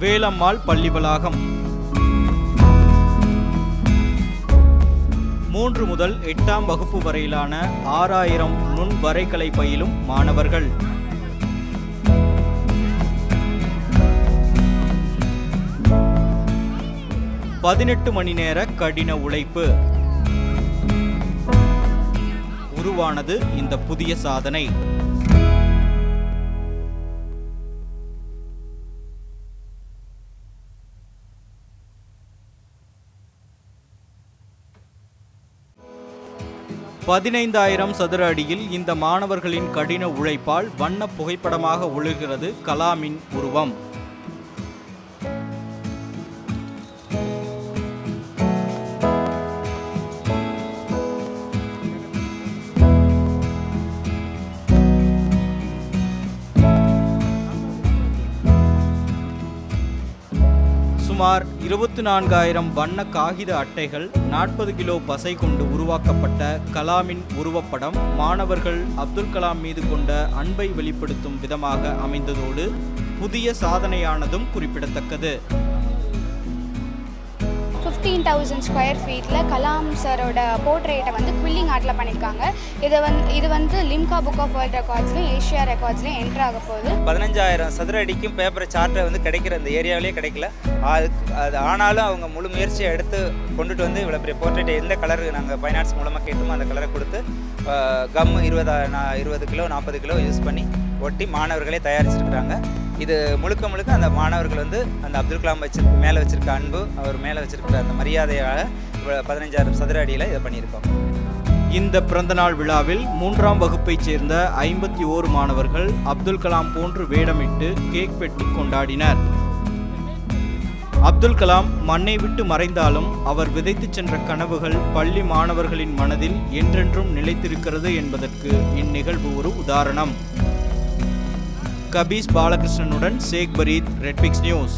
வேலம்மாள் பள்ளி வளாகம். 3 முதல் 8ஆம் வகுப்பு வரையிலான 6000 நுண் வரைகலை பயிலும் மாணவர்கள். பதினெட்டு மணி நேர கடின உழைப்பு. உருவானது இந்த புதிய சாதனை. $15,000 சதுர அடியில் இந்த மாணவர்களின் கடின உழைப்பால் வண்ண புகைப்படமாக ஒளிர்கிறது கலாமின் உருவம். சுமார் 24,000 வண்ண காகித அட்டைகள், 40 கிலோ பசை கொண்டு உருவாக்கப்பட்ட கலாமின் உருவப்படம் மாணவர்கள் அப்துல் கலாம் மீது கொண்ட அன்பை வெளிப்படுத்தும் விதமாக அமைந்ததோடு புதிய சாதனையானதும் குறிப்பிடத்தக்கது. 15,000 ஸ்கொயர் ஃபீட்டில் கலாம் சாரோட போர்ட்ரேட்டை வந்து குவில்லிங் ஆர்ட்டில் பண்ணியிருக்காங்க. இது வந்து லிம்கா புக் ஆஃப் வேர்ல்ட் ரெக்கார்ட்ஸ்லையும் ஏஷியா ரெக்கார்ட்ஸ்லையும் என்ட்ரு ஆக போகுது. 15,000 சதுர அடிக்கும் பேப்பர் சார்ட்டை வந்து கிடைக்கிற அந்த ஏரியாவிலே கிடைக்கல. அது ஆனாலும் அவங்க முழு முயற்சியை எடுத்து கொண்டுட்டு வந்து இவ்வளோ பெரிய போர்ட்ரேட்டை எந்த கலர் நாங்கள் ஃபைன் ஆர்ட்ஸ் மூலமாக கேட்டோமோ அந்த கலரை கொடுத்து கம் 20 கிலோ 40 கிலோ யூஸ் பண்ணி ஒட்டி மாணவர்களே தயாரிச்சிருக்கிறாங்க. இது முழுக்க அந்த மாணவர்கள் வந்து அந்த அப்துல் கலாம் மேலே வச்சிருக்க அன்பு, அவர் மேலே வச்சிருக்கிற அந்த மரியாதையாக 15,000 சதுர அடியில் இதை பண்ணியிருக்கோம். இந்த பிறந்தநாள் விழாவில் 3ஆம் வகுப்பைச் சேர்ந்த 51 மாணவர்கள் அப்துல் கலாம் போன்று வேடமிட்டு கேக் வெட்டி கொண்டாடினர். அப்துல் கலாம் மண்ணை விட்டு மறைந்தாலும் அவர் விதைத்துச் சென்ற கனவுகள் பள்ளி மாணவர்களின் மனதில் என்றென்றும் நிலைத்திருக்கிறது என்பதற்கு இந்நிகழ்வு ஒரு உதாரணம். கபீஸ் பாலகிருஷ்ணனுடன் ஷேக் பரீத், ரெட்பிக்ஸ் நியூஸ்.